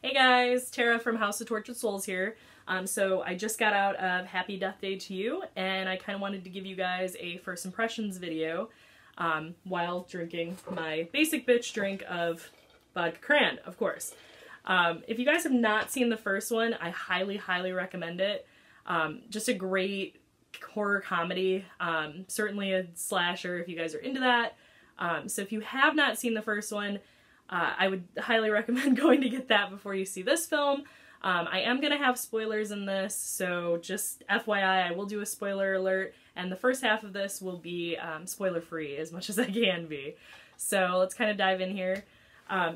Hey guys, Tara from House of Tortured Souls here. So I just got out of Happy Death Day to You, and I kind of wanted to give you guys a first impressions video while drinking my basic bitch drink of vodka cran, of course. If you guys have not seen the first one, I highly, highly recommend it. Just a great horror comedy, certainly a slasher if you guys are into that. So if you have not seen the first one, I would highly recommend going to get that before you see this film. I am going to have spoilers in this, so just FYI, I will do a spoiler alert, and the first half of this will be spoiler-free as much as I can be. So let's kind of dive in here.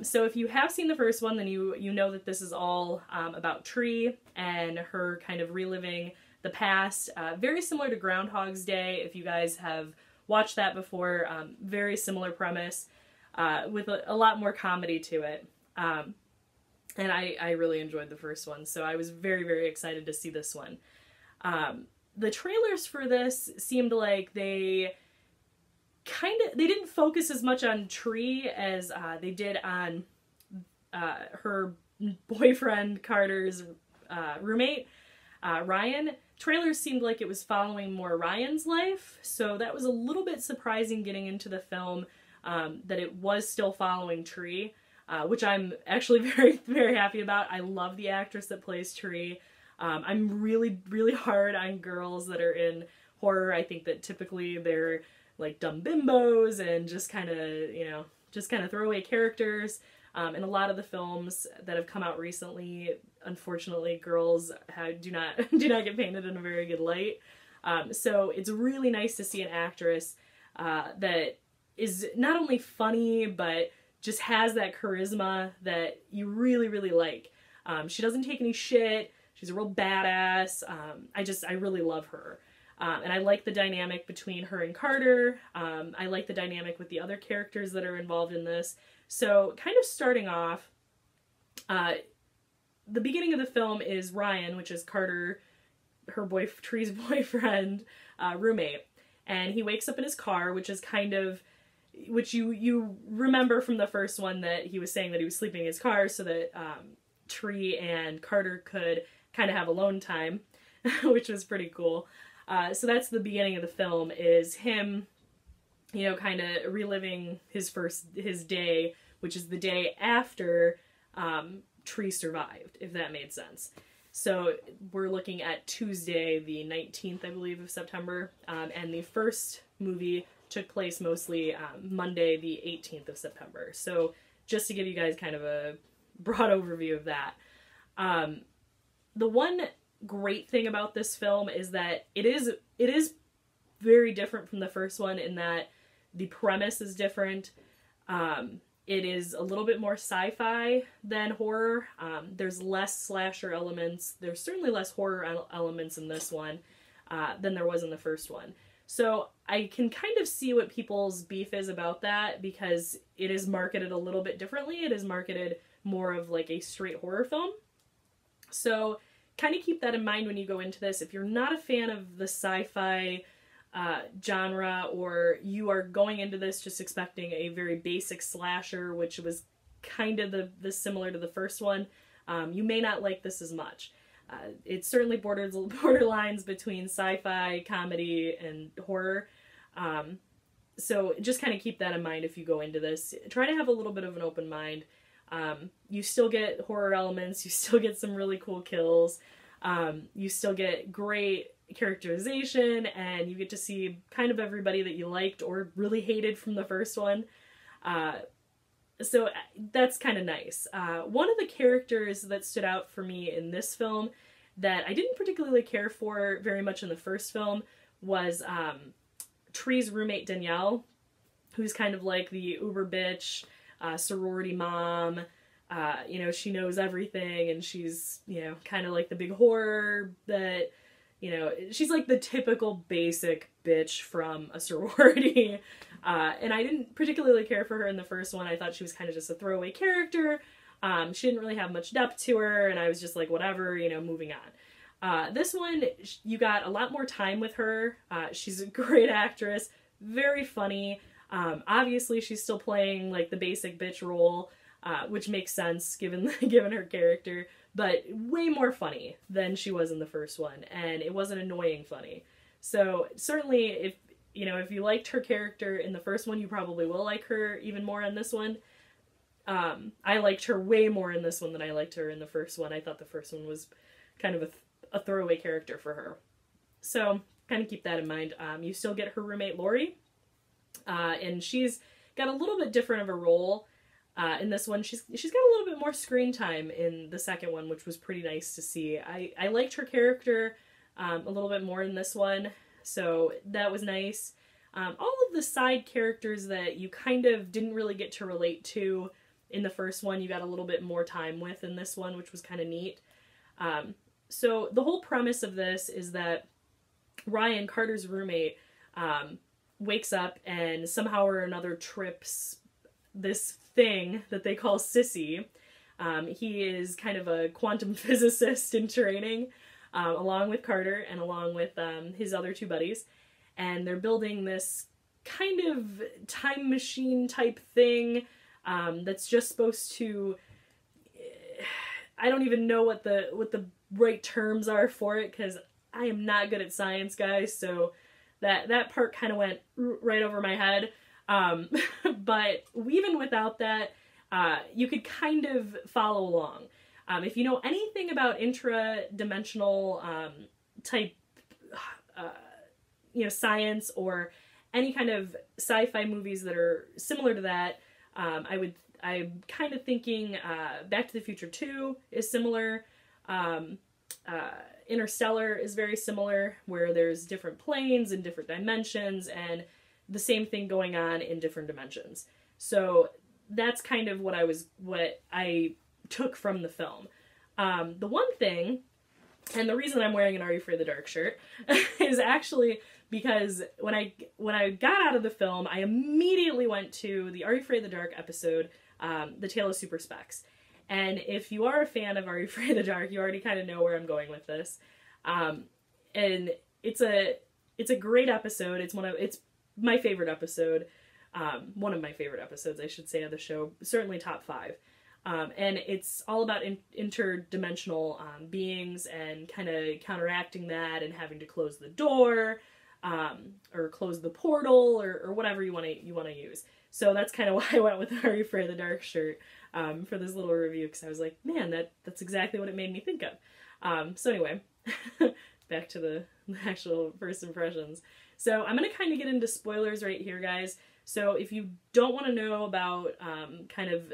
So if you have seen the first one, then you know that this is all about Tree and her kind of reliving the past. Very similar to Groundhog's Day, if you guys have watched that before. Very similar premise. With a lot more comedy to it. And I really enjoyed the first one, so I was very, very excited to see this one. The trailers for this seemed like they didn't focus as much on Tree as they did on her boyfriend Carter's roommate, Ryan. Trailers seemed like it was following more Ryan's life, so that was a little bit surprising getting into the film. That it was still following Tree, which I'm actually very, very happy about. I love the actress that plays Tree. I'm really, really hard on girls that are in horror. I think that typically they're like dumb bimbos and just kind of, just kind of throwaway characters. In a lot of the films that have come out recently, unfortunately, girls do not get painted in a very good light. So it's really nice to see an actress that is not only funny, but just has that charisma that you really, really like. She doesn't take any shit. She's a real badass. I really love her. And I like the dynamic between her and Carter. I like the dynamic with the other characters that are involved in this. So kind of starting off, the beginning of the film is Ryan, which is Carter, Tree's boyfriend, roommate. And he wakes up in his car, which is kind of, which you remember from the first one that he was saying that he was sleeping in his car so that Tree and Carter could kind of have alone time, which was pretty cool. So that's the beginning of the film, is him, kind of reliving his day, which is the day after Tree survived, if that made sense. So we're looking at Tuesday, the 19th, I believe, of September, and the first movie took place mostly Monday, the 18th of September. So just to give you guys kind of a broad overview of that. The one great thing about this film is that it is very different from the first one in that the premise is different. It is a little bit more sci-fi than horror. There's less slasher elements. There's certainly less horror elements in this one than there was in the first one. So I can kind of see what people's beef is about that, because it is marketed a little bit differently. It is marketed more of like a straight horror film. So kind of keep that in mind when you go into this. If you're not a fan of the sci-fi genre, or you are going into this just expecting a very basic slasher, which was kind of the similar to the first one, you may not like this as much. It certainly borderlines between sci-fi, comedy, and horror. So just kind of keep that in mind if you go into this. Try to have a little bit of an open mind. You still get horror elements, you still get some really cool kills, you still get great characterization, and you get to see kind of everybody that you liked or really hated from the first one. So that's kind of nice. One of the characters that stood out for me in this film that I didn't particularly care for very much in the first film was Tree's roommate Danielle, who's kind of like the uber bitch, sorority mom. She knows everything, and she's, kind of like the big whore that, she's like the typical basic bitch from a sorority. And I didn't particularly care for her in the first one. I thought she was kind of just a throwaway character. She didn't really have much depth to her, and I was just like, whatever, moving on. This one, you got a lot more time with her. She's a great actress, very funny. Obviously, she's still playing like the basic bitch role, which makes sense given given her character, but way more funny than she was in the first one, and it wasn't annoying funny. So certainly, if you liked her character in the first one, you probably will like her even more in this one. I liked her way more in this one than I liked her in the first one. I thought the first one was kind of a throwaway character for her. So kind of keep that in mind. You still get her roommate Lori, and she's got a little bit different of a role in this one. She's got a little bit more screen time in the second one, which was pretty nice to see. I liked her character a little bit more in this one, so that was nice. All of the side characters that you kind of didn't really get to relate to in the first one, you got a little bit more time with in this one, which was kind of neat. So the whole premise of this is that Ryan, Carter's roommate, wakes up and somehow or another trips this thing that they call Sissy. He is kind of a quantum physicist in training, along with Carter and along with his other two buddies. And they're building this kind of time machine type thing that's just supposed to... I don't even know what the right terms are for it, because I am not good at science, guys, so that part kind of went right over my head. But even without that, you could kind of follow along. If you know anything about intra-dimensional type science, or any kind of sci-fi movies that are similar to that, I'm kind of thinking Back to the Future 2 is similar. Interstellar is very similar, where there's different planes and different dimensions, and the same thing going on in different dimensions. So that's kind of what I took from the film. The one thing, and the reason I'm wearing an Are You Afraid of the Dark shirt, is actually because when I got out of the film, I immediately went to the Are You Afraid of the Dark episode, The Tale of Super Specs. And if you are a fan of Are You Afraid of the Dark, you already kind of know where I'm going with this. And it's a great episode. It's my favorite episode. One of my favorite episodes, I should say, of the show. Certainly top 5. And it's all about interdimensional beings and kind of counteracting that and having to close the door, or close the portal, or whatever you want to use. So that's kind of why I went with the Are You Afraid of the Dark shirt for this little review, because I was like, man, that's exactly what it made me think of. So anyway, back to the actual first impressions. So I'm going to kind of get into spoilers right here, guys. So if you don't want to know about kind of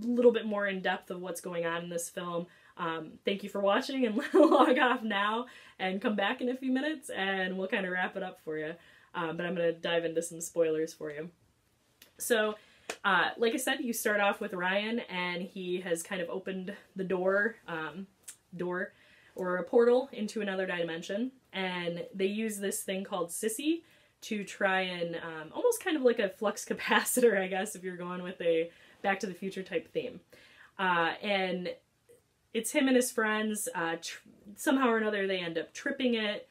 a little bit more in depth of what's going on in this film, thank you for watching, and log off now and come back in a few minutes and we'll kind of wrap it up for you. But I'm going to dive into some spoilers for you. So, like I said, you start off with Ryan, and he has kind of opened the door or a portal into another dimension, and they use this thing called Sissy to try and almost kind of like a flux capacitor, I guess, if you're going with a Back to the Future type theme. And it's him and his friends. Somehow or another, they end up tripping it.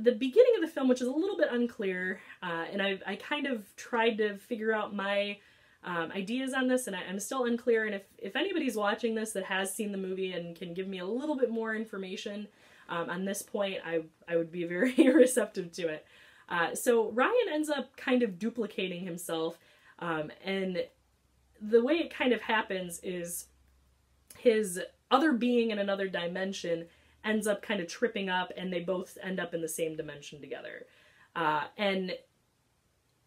The beginning of the film, which is a little bit unclear, and I kind of tried to figure out my ideas on this, and I'm still unclear, and if anybody's watching this that has seen the movie and can give me a little bit more information on this point, I would be very receptive to it. So Ryan ends up kind of duplicating himself, and the way it kind of happens is his other being in another dimension ends up kind of tripping up, and they both end up in the same dimension together. And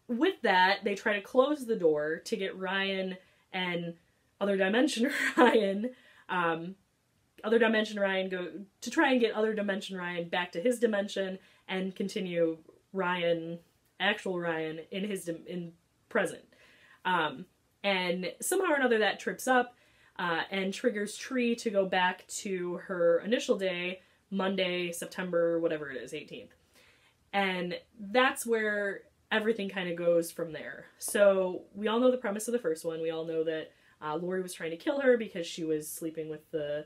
with that, they try to close the door to get Ryan and other dimension Ryan, to try and get other dimension Ryan back to his dimension and continue actual Ryan in present. And somehow or another that trips up, and triggers Tree to go back to her initial day, Monday, September, whatever it is, 18th. And that's where everything kind of goes from there. So we all know the premise of the first one. We all know that Lori was trying to kill her because she was sleeping with the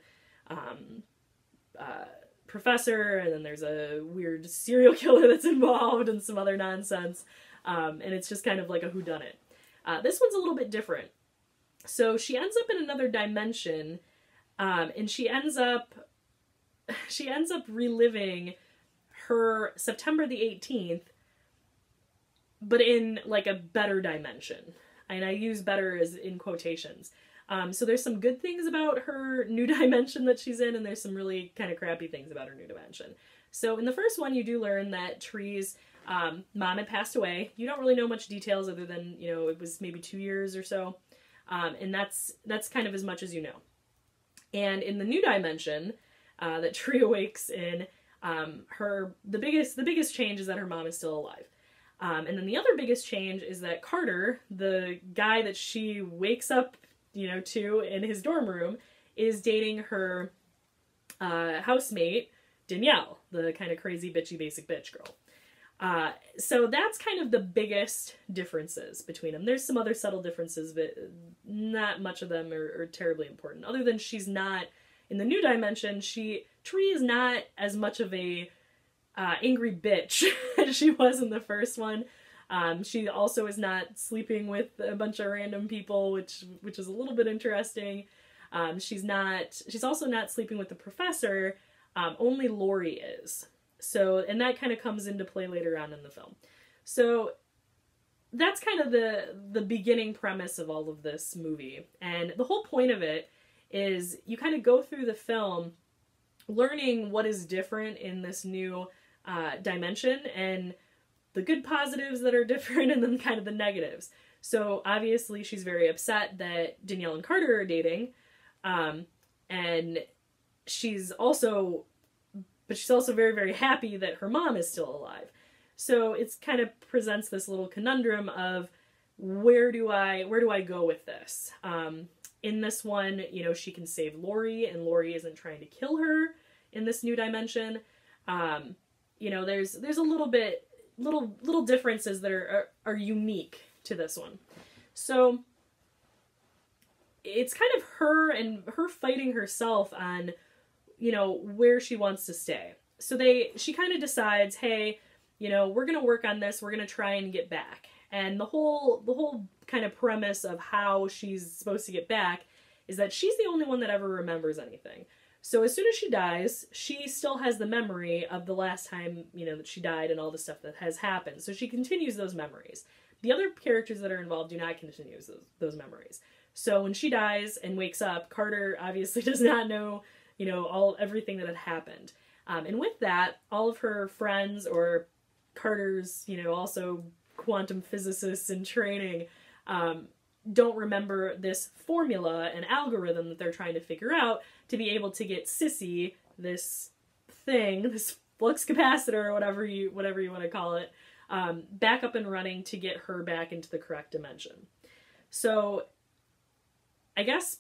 professor, and then there's a weird serial killer that's involved and some other nonsense. And it's just kind of like a whodunit. This one's a little bit different. So she ends up in another dimension, and she ends up reliving her September the 18th, but in like a better dimension. And I use better as in quotations. So there's some good things about her new dimension that she's in, and there's some really kind of crappy things about her new dimension. So in the first one, you do learn that Tree's mom had passed away. You don't really know much details other than, you know, it was maybe 2 years or so. And that's kind of as much as you know. And in the new dimension that Tree awakes in, the biggest change is that her mom is still alive. And then the other biggest change is that Carter, the guy that she wakes up, you know, to in his dorm room, is dating her housemate, Danielle, the kind of crazy, bitchy, basic bitch girl. So that's kind of the biggest differences between them. There's some other subtle differences, but not much of them are terribly important. Other than she's not, in the new dimension, Tree is not as much of a angry bitch as she was in the first one. She also is not sleeping with a bunch of random people, which is a little bit interesting. She's also not sleeping with the professor. Only Lori is. So, and that kind of comes into play later on in the film. So that's kind of the beginning premise of all of this movie. And the whole point of it is you kind of go through the film learning what is different in this new dimension, and the good positives that are different, and then kind of the negatives. So obviously she's very upset that Danielle and Carter are dating, and she's also very, very happy that her mom is still alive. So it's kind of presents this little conundrum of where do I go with this? In this one, you know, she can save Lori, and Lori isn't trying to kill her in this new dimension. You know, there's a little differences that are unique to this one. So it's kind of her fighting herself on, you know, where she wants to stay. So she kind of decides, hey, you know, we're going to work on this. We're going to try and get back. And the whole kind of premise of how she's supposed to get back is that she's the only one that ever remembers anything. So as soon as she dies, she still has the memory of the last time, you know, that she died and all the stuff that has happened. So she continues those memories. The other characters that are involved do not continue those memories. So when she dies and wakes up, Carter obviously does not know, you know, everything that had happened. And with that, all of her friends, or Carter's, you know, also quantum physicists in training, don't remember this formula and algorithm that they're trying to figure out to be able to get Sissy, this flux capacitor, or whatever you want to call it, back up and running to get her back into the correct dimension. So I guess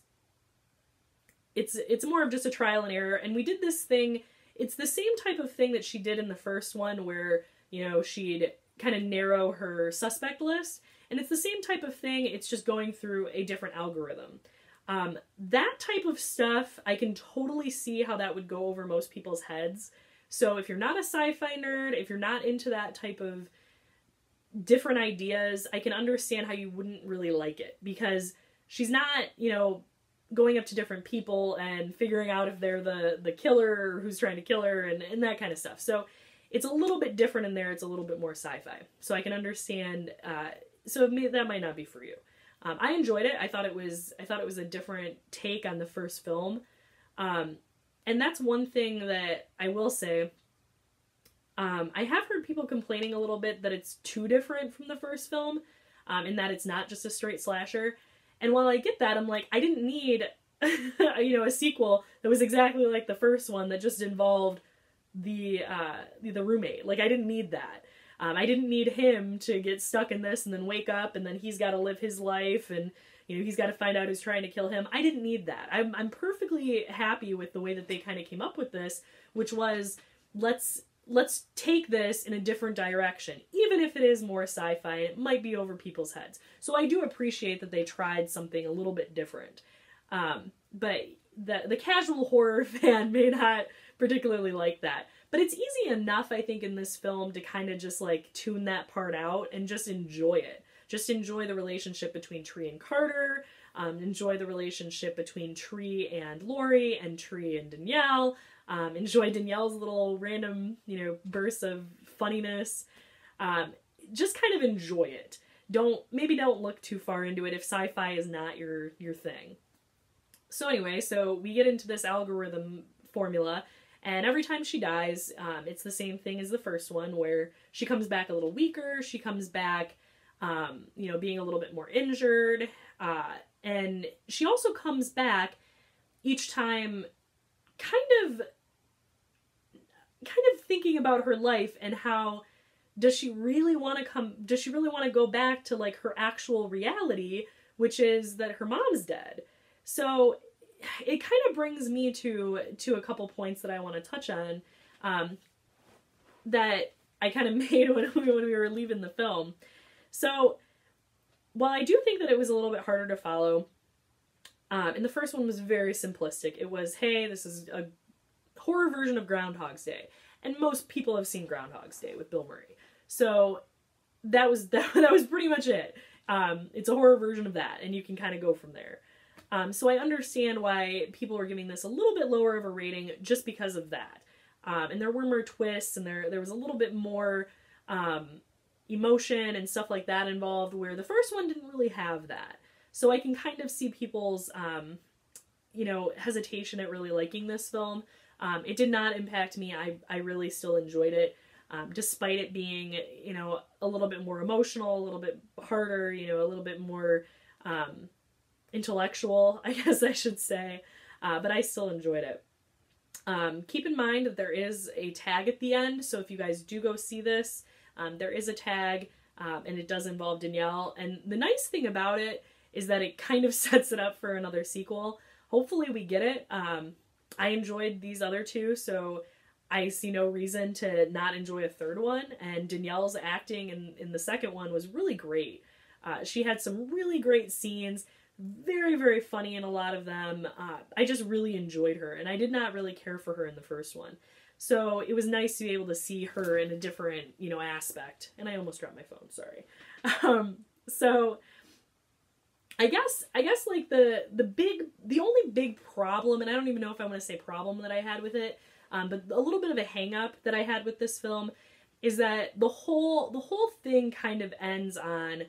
it's more of just a trial and error, and we did this thing. It's the same type of thing that she did in the first one, where, you know, she'd kind of narrow her suspect list, and it's the same type of thing, it's just going through a different algorithm. That type of stuff, I can totally see how that would go over most people's heads. So if you're not a sci-fi nerd, if you're not into that type of different ideas, I can understand how you wouldn't really like it, because she's not, you know, going up to different people and figuring out if they're the killer or who's trying to kill her and that kind of stuff. So it's a little bit different in there. It's a little bit more sci-fi. So I can understand, so that might not be for you. I enjoyed it. I thought it was a different take on the first film. And that's one thing that I will say. I have heard people complaining a little bit that it's too different from the first film, in that it's not just a straight slasher. And while I get that, I'm like, I didn't need, you know, a sequel that was exactly like the first one that just involved the roommate. Like, I didn't need that. I didn't need him to get stuck in this and then wake up and then he's got to live his life and, you know, he's got to find out who's trying to kill him. I didn't need that. I'm perfectly happy with the way that they kind of came up with this, which was, let's take this in a different direction. Even if it is more sci-fi, it might be over people's heads. So I do appreciate that they tried something a little bit different. But the casual horror fan may not particularly like that. But it's easy enough, I think, in this film to kind of just, like, tune that part out and just enjoy it. just enjoy the relationship between Tree and Carter, enjoy the relationship between Tree and Lori, and Tree and Danielle, enjoy Danielle's little random, you know, bursts of funniness. Just kind of enjoy it. Maybe don't look too far into it if sci-fi is not your thing. So anyway, so we get into this algorithm formula, and every time she dies, it's the same thing as the first one, where she comes back a little weaker, she comes back, you know, being a little bit more injured, and she also comes back each time kind of thinking about her life and how does she really want to go back to like her actual reality, which is that her mom's dead. So it kind of brings me to a couple points that I want to touch on, that I kind of made when we were leaving the film. So while I do think that it was a little bit harder to follow, and the first one was very simplistic. It was, hey, this is a horror version of Groundhog's Day. And most people have seen Groundhog's Day with Bill Murray. So that was pretty much it. It's a horror version of that, and you can kind of go from there. So I understand why people were giving this a little bit lower of a rating just because of that. And there were more twists, and there was a little bit more emotion and stuff like that involved, where the first one didn't really have that. So I can kind of see people's, you know, hesitation at really liking this film. It did not impact me. I really still enjoyed it. Despite it being, you know, a little bit more emotional, a little bit harder, you know, a little bit more intellectual, I guess I should say, but I still enjoyed it. Keep in mind that there is a tag at the end, so if you guys do go see this, there is a tag, and it does involve Danielle, and the nice thing about it is that it kind of sets it up for another sequel. Hopefully we get it. I enjoyed these other two, so I see no reason to not enjoy a third one, and Danielle's acting in the second one was really great. She had some really great scenes, very, very funny in a lot of them. I just really enjoyed her, and I did not really care for her in the first one. So it was nice to be able to see her in a different, you know, aspect. And I almost dropped my phone, sorry. So I guess like the only big problem, and I don't even know if I want to say problem that I had with it, but a little bit of a hang up that I had with this film is that the whole thing kind of ends on,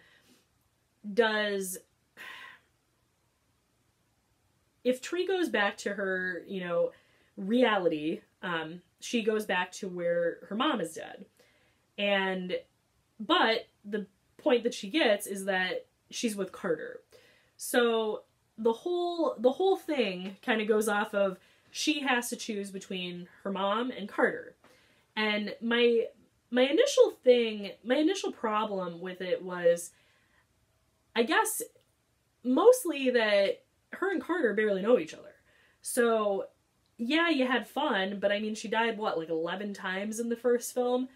if Tree goes back to her, you know, reality, she goes back to where her mom is dead. But the point that she gets is that she's with Carter. So the whole thing kind of goes off of she has to choose between her mom and Carter. And my initial problem with it was, I guess, mostly that her and Carter barely know each other. So yeah, you had fun, but I mean, she died, what, like 11 times in the first film?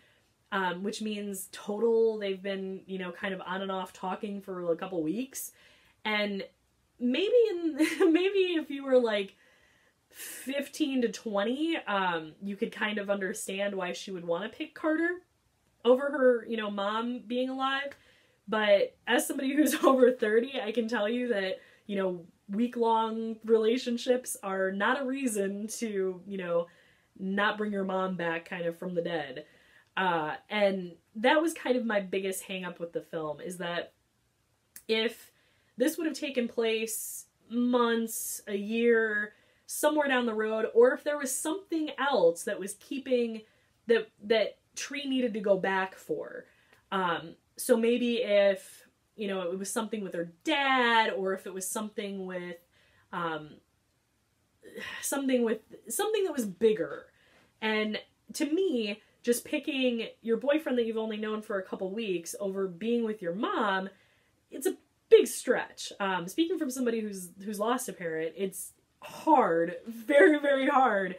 Which means total they've been, you know, kind of on and off talking for a couple weeks. And maybe if you were like 15 to 20, you could kind of understand why she would want to pick Carter over her, you know, mom being alive. But as somebody who's over 30, I can tell you that, you know, week-long relationships are not a reason to, you know, not bring your mom back kind of from the dead. And that was kind of my biggest hang-up with the film, is that if this would have taken place months, a year, somewhere down the road, or if there was something else that was keeping, that Tree needed to go back for. So maybe if, you know, it was something with her dad, or if it was something with, something that was bigger. And to me, just picking your boyfriend that you've only known for a couple weeks over being with your mom, it's a big stretch. Speaking from somebody who's lost a parent, it's hard, very, very hard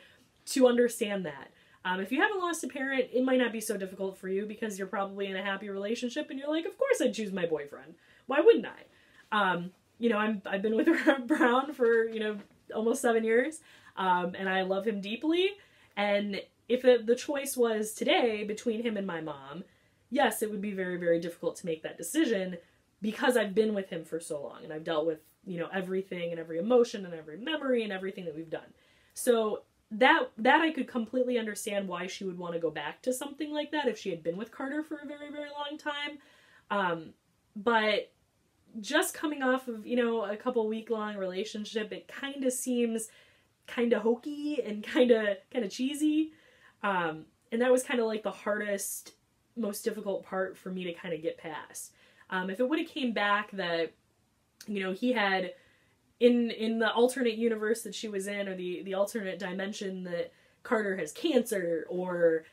to understand that. If you haven't lost a parent, it might not be so difficult for you because you're probably in a happy relationship and you're like, of course I'd choose my boyfriend. Why wouldn't I? You know, I've been with Brown for, you know, almost 7 years, and I love him deeply. And if the choice was today between him and my mom, yes, it would be very, very difficult to make that decision. because I've been with him for so long and I've dealt with, you know, everything and every emotion and every memory and everything that we've done. So that I could completely understand why she would want to go back to something like that if she had been with Carter for a very, very long time. But just coming off of, you know, a couple week-long relationship, it kind of seems kind of hokey and kind of cheesy. And that was kind of like the hardest, most difficult part for me to kind of get past. If it would have came back that, you know, he had, in the alternate universe that she was in, or the alternate dimension, that Carter has cancer, or,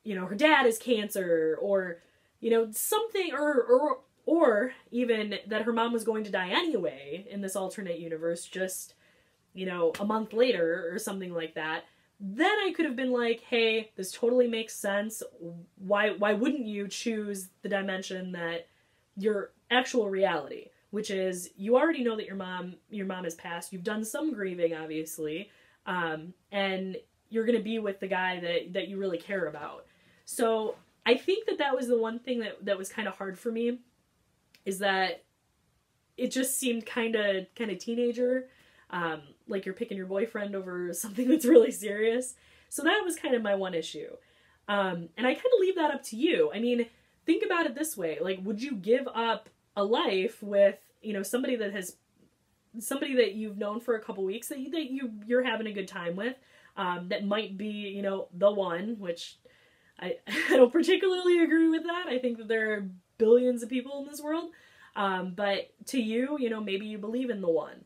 you know, her dad has cancer, or, you know, something, or even that her mom was going to die anyway in this alternate universe, just, you know, a month later or something like that, then I could have been like, hey, this totally makes sense. Why wouldn't you choose the dimension that your actual reality, which is you already know that your mom has passed. You've done some grieving, obviously, and you're going to be with the guy that you really care about. So I think that was the one thing that was kind of hard for me, is that it just seemed kind of teenager. Like you're picking your boyfriend over something that's really serious. So that was kind of my one issue. And I kind of leave that up to you. I mean, think about it this way. Like, would you give up a life with, you know, somebody that you've known for a couple weeks that you're having a good time with, that might be, you know, the one, which I don't particularly agree with that. I think that there are billions of people in this world. But to you, you know, maybe you believe in the one.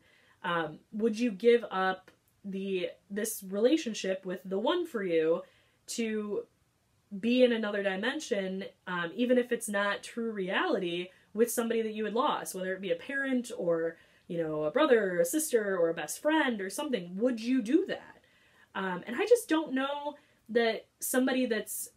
Would you give up this relationship with the one for you to be in another dimension, even if it's not true reality, with somebody that you had lost, whether it be a parent or, you know, a brother or a sister or a best friend or something? Would you do that? And I just don't know that somebody that's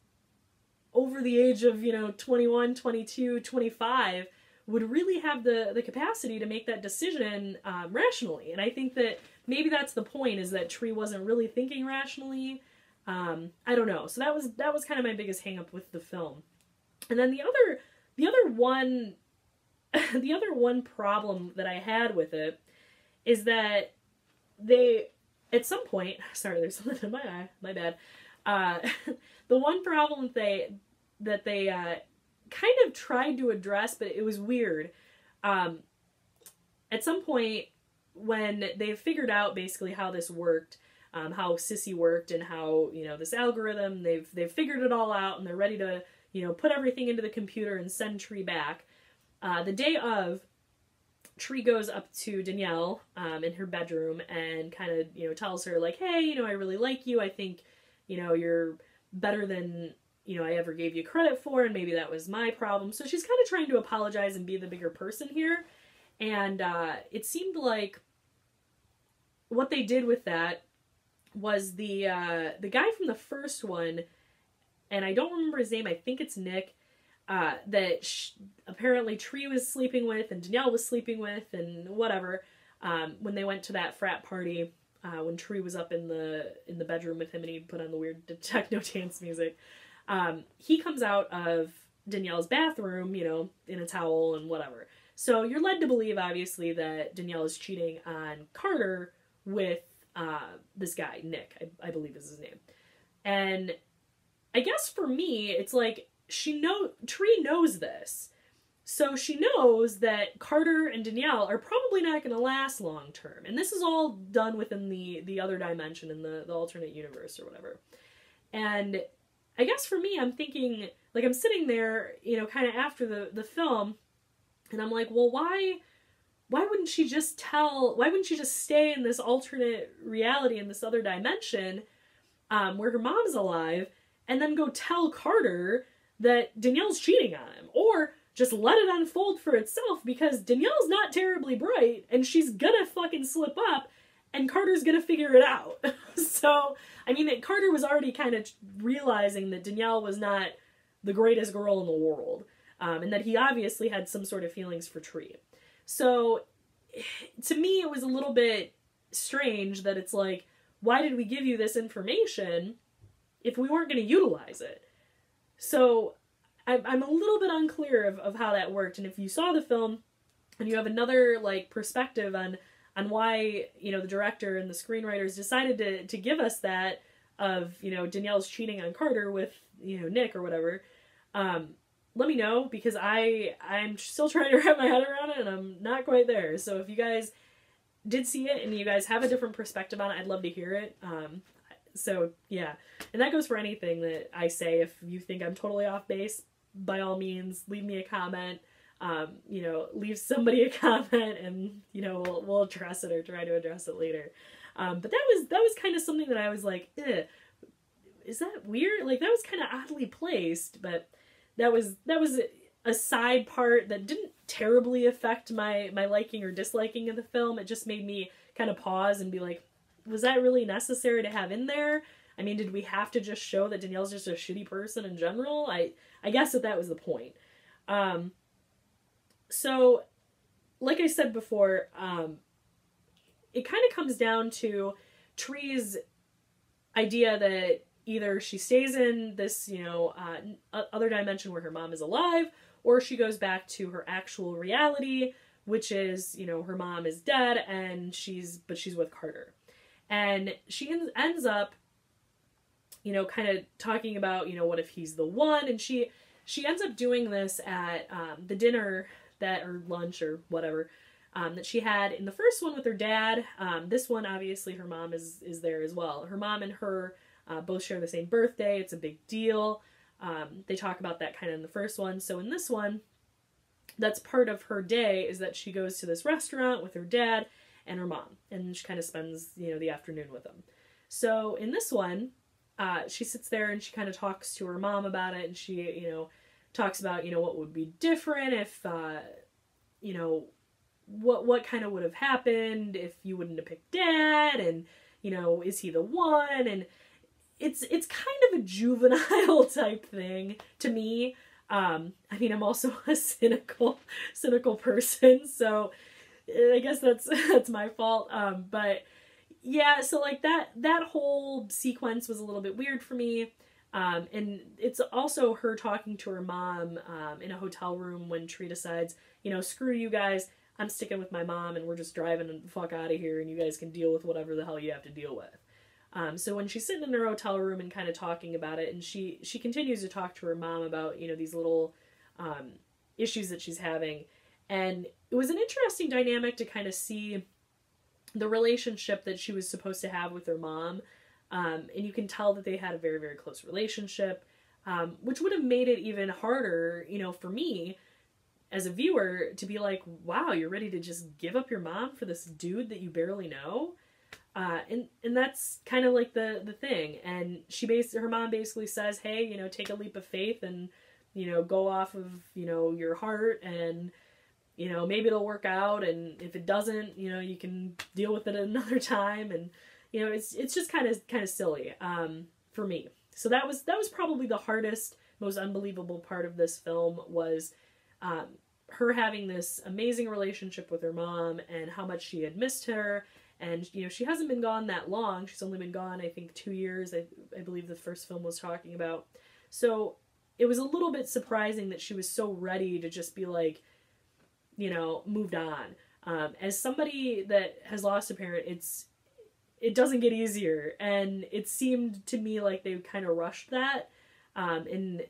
over the age of, you know, 21, 22, 25 would really have the capacity to make that decision rationally. And I think that maybe that's the point, is that Tree wasn't really thinking rationally. I don't know. So that was kind of my biggest hang up with the film. And then the other one problem that I had with it is that they, at some point, sorry, there's something in my eye, my bad. The one problem that they kind of tried to address, but it was weird. At some point, when they figured out basically how this worked, how Sissy worked, and how, you know, this algorithm, they've figured it all out, and they're ready to, you know, put everything into the computer and send Tree back. The day of, Tree goes up to Danielle in her bedroom and kind of, you know, tells her, like, hey, you know, I really like you. I think, you know, you're better than, you know, I ever gave you credit for, and maybe that was my problem. So she's kind of trying to apologize and be the bigger person here. And it seemed like what they did with that was the guy from the first one, and I don't remember his name, I think it's Nick, that apparently Tree was sleeping with and Danielle was sleeping with and whatever, when they went to that frat party, when Tree was up in the bedroom with him and he put on the weird techno dance music. He comes out of Danielle's bathroom, you know, in a towel and whatever. So you're led to believe, obviously, that Danielle is cheating on Carter with this guy, Nick, I believe is his name. And I guess for me, it's like, Tree knows this. So she knows that Carter and Danielle are probably not going to last long term. And this is all done within the other dimension, in the alternate universe or whatever. And I guess for me, I'm thinking, like, I'm sitting there, you know, kind of after the film, and I'm like, well, why wouldn't she just stay in this alternate reality, in this other dimension, where her mom's alive, and then go tell Carter that Danielle's cheating on him? Or just let it unfold for itself, because Danielle's not terribly bright, and she's gonna fucking slip up, and Carter's gonna figure it out. So, I mean, Carter was already kind of realizing that Danielle was not the greatest girl in the world, and that he obviously had some sort of feelings for Tree. So, to me, it was a little bit strange that it's like, why did we give you this information if we weren't going to utilize it? So, I'm a little bit unclear of how that worked. And if you saw the film and you have another like perspective on why, you know, the director and the screenwriters decided to give us that of, you know, Danielle's cheating on Carter with, you know, Nick or whatever, let me know, because I'm still trying to wrap my head around it and I'm not quite there. So if you guys did see it and you guys have a different perspective on it, I'd love to hear it. So yeah, and that goes for anything that I say. If you think I'm totally off base, by all means, leave me a comment. You know, leave somebody a comment and, you know, we'll address it or try to address it later. But that was kind of something that I was like, is that weird? Like, that was kind of oddly placed, but that was a side part that didn't terribly affect my liking or disliking of the film. It just made me kind of pause and be like, was that really necessary to have in there? I mean, did we have to just show that Danielle's just a shitty person in general? I guess that was the point. So, like I said before, it kind of comes down to Tree's idea that either she stays in this, you know, other dimension where her mom is alive, or she goes back to her actual reality, which is, you know, her mom is dead and she's with Carter. And she ends up, you know, kind of talking about, you know, what if he's the one? And she ends up doing this at the dinner or lunch or whatever that she had in the first one with her dad. This one, obviously, her mom is there as well. Her mom and her both share the same birthday. It's a big deal. They talk about that kind of in the first one. So in this one, that's part of her day, is that she goes to this restaurant with her dad and her mom, and she kind of spends, you know, the afternoon with them. So in this one, she sits there and she kind of talks to her mom about it, and she, you know, talks about, you know, what would be different if, you know, what kind of would have happened if you wouldn't have picked Dad, and, you know, is he the one? And it's kind of a juvenile type thing to me. I mean, I'm also a cynical person, so I guess that's my fault. But yeah, so like that whole sequence was a little bit weird for me. And it's also her talking to her mom in a hotel room when Tree decides, you know, screw you guys, I'm sticking with my mom and we're just driving the fuck out of here and you guys can deal with whatever the hell you have to deal with. So when she's sitting in her hotel room and kind of talking about it, and she continues to talk to her mom about, you know, these little issues that she's having. And it was an interesting dynamic to kind of see the relationship that she was supposed to have with her mom. And you can tell that they had a very, very close relationship, which would have made it even harder, you know, for me as a viewer to be like, wow, you're ready to just give up your mom for this dude that you barely know? And that's kind of like the thing. And her mom basically says, hey, you know, take a leap of faith and, you know, go off of, you know, your heart and, you know, maybe it'll work out. And if it doesn't, you know, you can deal with it another time. And, you know, it's just kind of silly, for me. So that was probably the hardest, most unbelievable part of this film was, her having this amazing relationship with her mom and how much she had missed her. And, you know, she hasn't been gone that long. She's only been gone, I think, 2 years. I believe the first film was talking about. So it was a little bit surprising that she was so ready to just be like, you know, moved on. As somebody that has lost a parent, it doesn't get easier. And it seemed to me like they kind of rushed that. And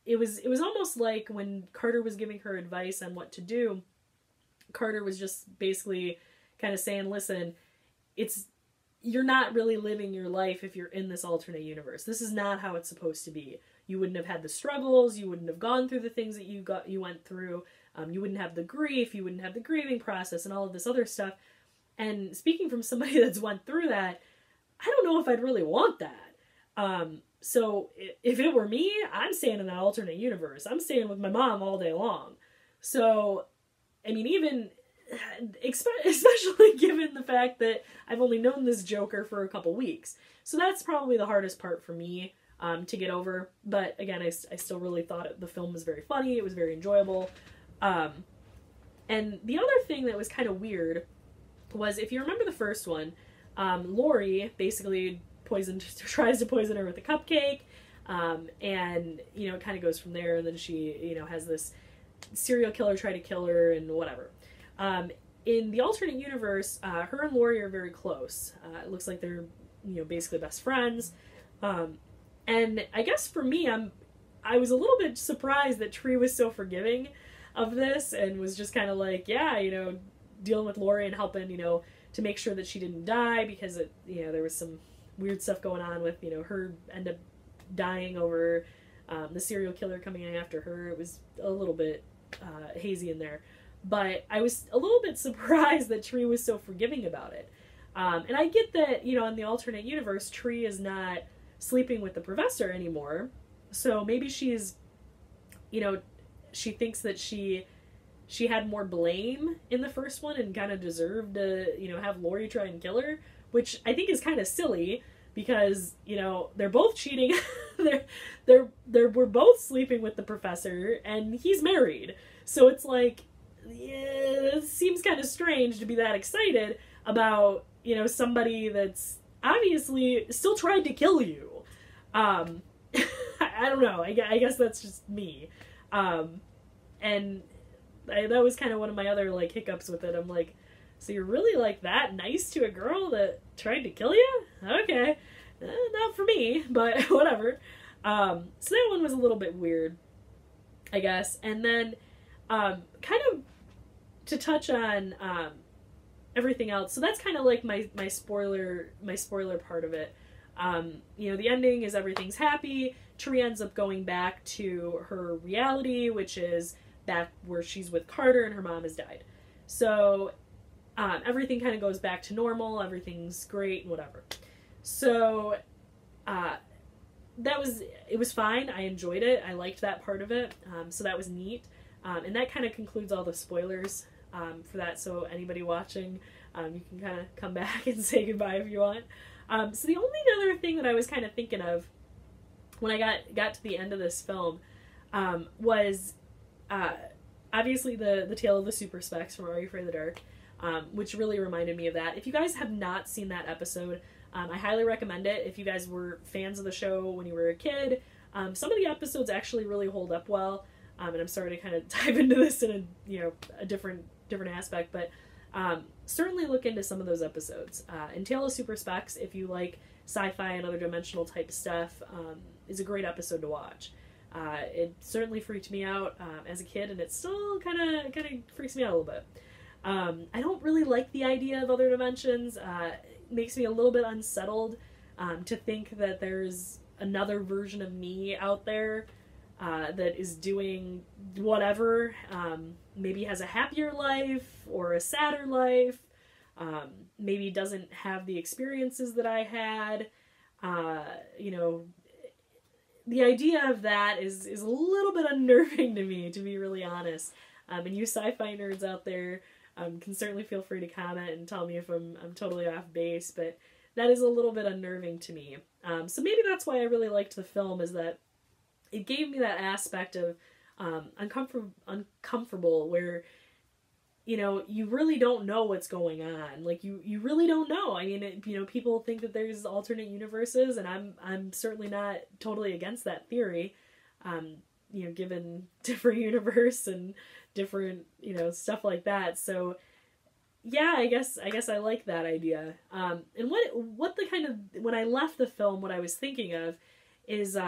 it was almost like when Carter was giving her advice on what to do, Carter was just basically kind of saying, listen, you're not really living your life if you're in this alternate universe. This is not how it's supposed to be. You wouldn't have had the struggles. You wouldn't have gone through the things that you went through. You wouldn't have the grief. You wouldn't have the grieving process and all of this other stuff. And speaking from somebody that's went through that, I don't know if I'd really want that. So if it were me, I'm staying in that alternate universe. I'm staying with my mom all day long. So, I mean, even especially given the fact that I've only known this Joker for a couple weeks. So that's probably the hardest part for me to get over. But again, I still really thought the film was very funny. It was very enjoyable. And the other thing that was kind of weird was, if you remember the first one, Lori basically tries to poison her with a cupcake. And, you know, it kind of goes from there, and then she, you know, has this serial killer try to kill her and whatever. In the alternate universe, her and Laurie are very close. It looks like they're, you know, basically best friends. And I guess for me, I was a little bit surprised that Tree was so forgiving of this and was just kind of like, yeah, you know, dealing with Laurie and helping, you know, to make sure that she didn't die, because it, you know, there was some weird stuff going on with, you know, her end up dying over the serial killer coming in after her. It was a little bit hazy in there. But I was a little bit surprised that Tree was so forgiving about it. And I get that, you know, in the alternate universe, Tree is not sleeping with the professor anymore. So maybe she's, you know, she thinks that she had more blame in the first one and kind of deserved to, you know, have Laurie try and kill her, which I think is kind of silly because, you know, they're both cheating. We're both sleeping with the professor and he's married. So it's like, yeah, it seems kind of strange to be that excited about, you know, somebody that's obviously still tried to kill you. I don't know. I guess that's just me. And that was kind of one of my other, like, hiccups with it. I'm like, so you're really, like, that nice to a girl that tried to kill you? Okay. Not for me, but whatever. So that one was a little bit weird, I guess. And then, kind of to touch on, everything else. So that's kind of like my spoiler part of it. You know, the ending is everything's happy. Tree ends up going back to her reality, which is back where she's with Carter and her mom has died. So everything kind of goes back to normal. Everything's great and whatever. So it was fine. I enjoyed it. I liked that part of it. So that was neat. And that kind of concludes all the spoilers for that. So anybody watching, you can kind of come back and say goodbye if you want. So the only other thing that I was kind of thinking of when I got to the end of this film was obviously the Tale of the Super Specs from Are You Afraid of the Dark, which really reminded me of that. If you guys have not seen that episode, I highly recommend it. If you guys were fans of the show when you were a kid, some of the episodes actually really hold up well. And I'm sorry to kind of dive into this in a different aspect, but certainly look into some of those episodes. And Tale of Super Specs, if you like sci-fi and other dimensional type stuff, is a great episode to watch. It certainly freaked me out as a kid, and it still kind of freaks me out a little bit. I don't really like the idea of other dimensions. It makes me a little bit unsettled to think that there's another version of me out there that is doing whatever, maybe has a happier life or a sadder life, maybe doesn't have the experiences that I had. You know, the idea of that is a little bit unnerving to me, to be really honest. And you sci-fi nerds out there can certainly feel free to comment and tell me if I'm totally off base, but that is a little bit unnerving to me. So maybe that's why I really liked the film, is that it gave me that aspect of uncomfortable where, you know, you really don't know what's going on. Like, you really don't know. I mean, you know, people think that there's alternate universes, and I'm certainly not totally against that theory, you know, given different universe and different, you know, stuff like that. So, yeah, I guess I like that idea. And what the kind of, when I left the film, what I was thinking of is,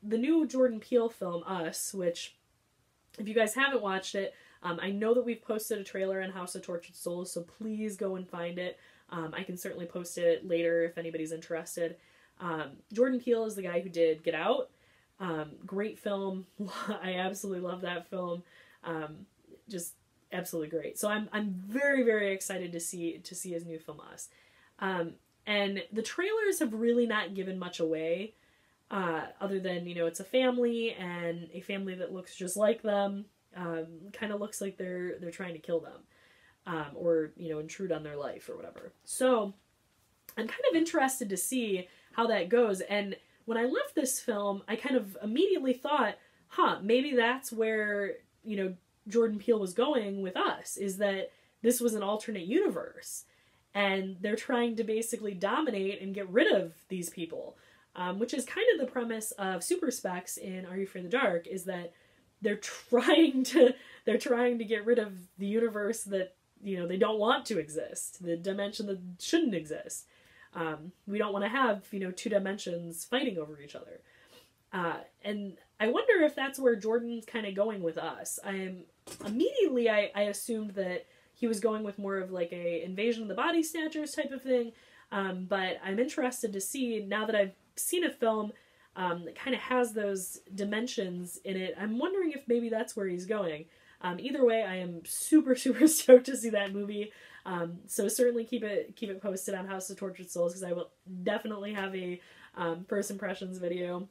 the new Jordan Peele film, Us, which, if you guys haven't watched it, I know that we've posted a trailer on House of Tortured Souls, so please go and find it. I can certainly post it later if anybody's interested. Jordan Peele is the guy who did Get Out. Great film. I absolutely love that film. Just absolutely great. So I'm very, very excited to see his new film, Us. And the trailers have really not given much away. Other than, you know, it's a family, and a family that looks just like them, kind of looks like they're trying to kill them, or, you know, intrude on their life or whatever. So I'm kind of interested to see how that goes. And when I left this film, I kind of immediately thought, maybe that's where, you know, Jordan Peele was going with Us, is that this was an alternate universe, and they're trying to basically dominate and get rid of these people. which is kind of the premise of super specs in Are You Afraid of the Dark, is that they're trying to get rid of the universe that, you know, they don't want to exist, the dimension that shouldn't exist. We don't want to have, you know, two dimensions fighting over each other. And I wonder if that's where Jordan's kind of going with us. Immediately I assumed that he was going with more of like a Invasion of the Body Snatchers type of thing. But I'm interested to see, now that I've seen a film that kind of has those dimensions in it, I'm wondering if maybe that's where he's going. Either way, I am super, super stoked to see that movie. So certainly keep it posted on House of Tortured Souls, because I will definitely have a first impressions video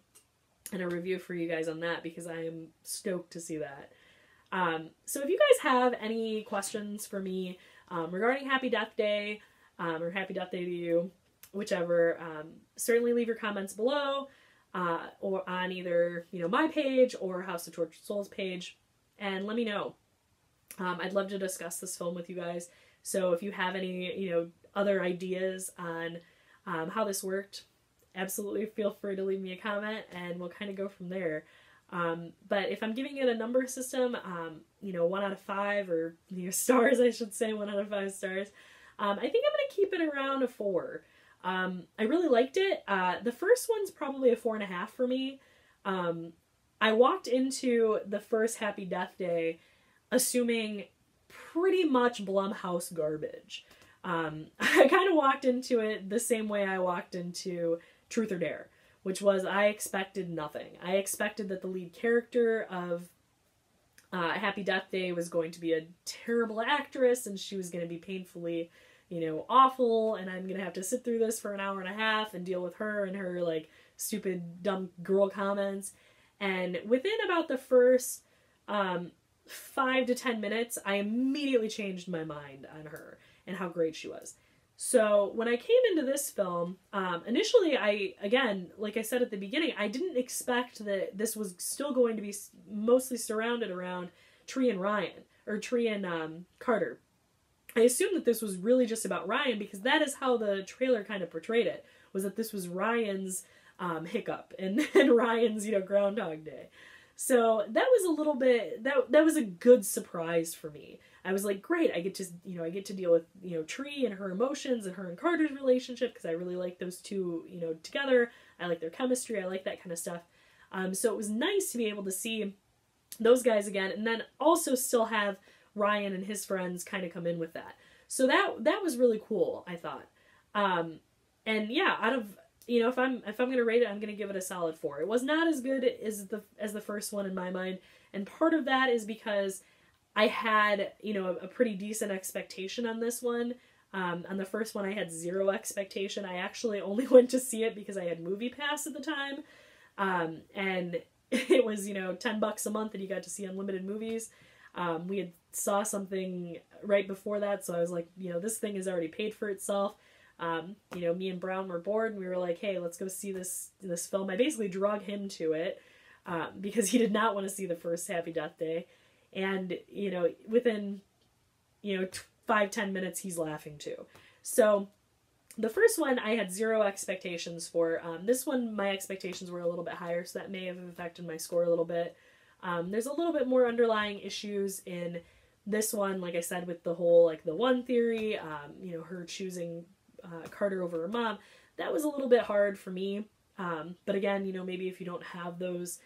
and a review for you guys on that, because I am stoked to see that. So if you guys have any questions for me regarding Happy Death Day, or Happy Death Day to you, whichever, certainly leave your comments below, or on either, you know, my page or House of Tortured Souls page, and let me know. I'd love to discuss this film with you guys. So if you have any, you know, other ideas on how this worked, absolutely feel free to leave me a comment, and we'll kind of go from there. But if I'm giving it a number system, you know, 1 out of 5, or, you know, stars, I should say, 1 out of 5 stars, I think I'm going to keep it around a 4. I really liked it. The first one's probably a 4.5 for me. I walked into the first Happy Death Day assuming pretty much Blumhouse garbage. I kind of walked into it the same way I walked into Truth or Dare, which was, I expected nothing. I expected that the lead character of Happy Death Day was going to be a terrible actress, and she was going to be painfully, you know, awful, and I'm going to have to sit through this for an hour and a half and deal with her and her, like, stupid, dumb girl comments. And within about the first 5 to 10 minutes, I immediately changed my mind on her and how great she was. So when I came into this film, initially again, like I said at the beginning, I didn't expect that this was still going to be mostly surrounded around Tree and Ryan, or Tree and Carter. I assumed that this was really just about Ryan, because that is how the trailer kind of portrayed it, was that this was Ryan's hiccup and Ryan's, you know, Groundhog Day. So that was a little bit, that was a good surprise for me. I was like, great, I get to, you know, I get to deal with, you know, Tree and her emotions and her and Carter's relationship, because I really like those two, you know, together. I like their chemistry. I like that kind of stuff. So it was nice to be able to see those guys again, and then also still have Ryan and his friends kind of come in with that. So that was really cool, I thought. And yeah, out of, you know, if I'm gonna rate it, I'm gonna give it a solid 4. It was not as good as the first one in my mind, and part of that is because I had, you know, a pretty decent expectation on this one. On the first one, I had 0 expectation. I actually only went to see it because I had MoviePass at the time, and it was, you know, $10 a month, and you got to see unlimited movies. We had saw something right before that, so I was like, you know, this thing has already paid for itself. You know, me and Brown were bored, and we were like, hey, let's go see this film. I basically drug him to it, because he did not want to see the first Happy Death Day. And, you know, within, you know, 5-10 minutes, he's laughing too. So the first one I had 0 expectations for. This one, my expectations were a little bit higher, so that may have affected my score a little bit. There's a little bit more underlying issues in this one, like I said, with the whole, like, the one theory, you know, her choosing Carter over her mom. That was a little bit hard for me. But again, you know, maybe if you don't have those,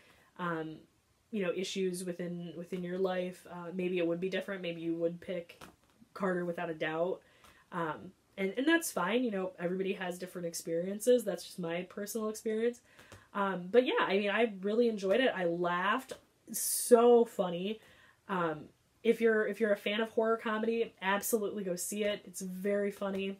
you know, issues within your life, maybe it would be different. Maybe you would pick Carter without a doubt. And that's fine. You know, everybody has different experiences. That's just my personal experience. But yeah, I mean, I really enjoyed it. I laughed. So funny. If you're a fan of horror comedy, absolutely go see it. It's very funny.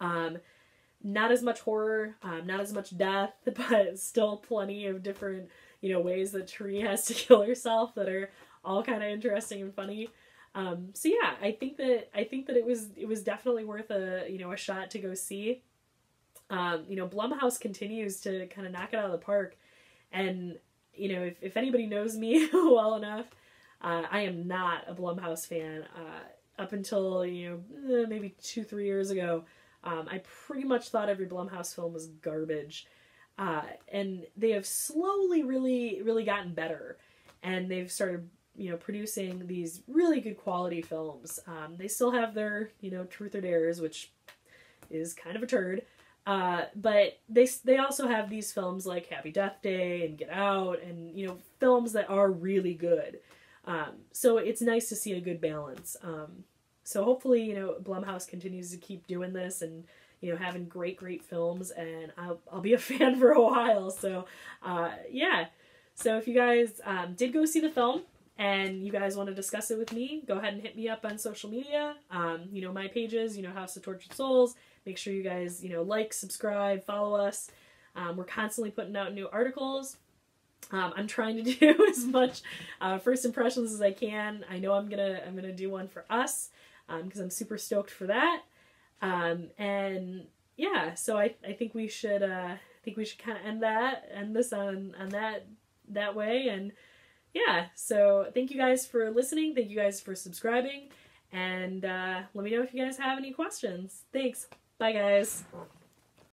Not as much horror, not as much death, but still plenty of different, you know, ways that Tree has to kill herself that are all kind of interesting and funny. So yeah, I think that it was definitely worth a, you know, a shot to go see. You know, Blumhouse continues to kind of knock it out of the park, and you know, if anybody knows me well enough, I am not a Blumhouse fan. Up until, you know, maybe 2-3 years ago, I pretty much thought every Blumhouse film was garbage. And they have slowly really gotten better, and they've started, you know, producing these really good quality films. They still have their, you know, truth or dares, which is kind of a turd. But they also have these films like Happy Death Day and Get Out, and, you know, films that are really good. So it's nice to see a good balance. So hopefully, you know, Blumhouse continues to keep doing this and, you know, having great films, and I'll be a fan for a while. So, yeah. So if you guys did go see the film and you guys want to discuss it with me, go ahead and hit me up on social media. You know, my pages, you know, House of Tortured Souls. Make sure you guys, you know, like, subscribe, follow us. We're constantly putting out new articles. I'm trying to do as much first impressions as I can. I know I'm gonna do one for us because I'm super stoked for that. And yeah, so I think we should kind of end this on that way. And yeah, so thank you guys for listening. Thank you guys for subscribing, and let me know if you guys have any questions. Thanks. Bye, guys.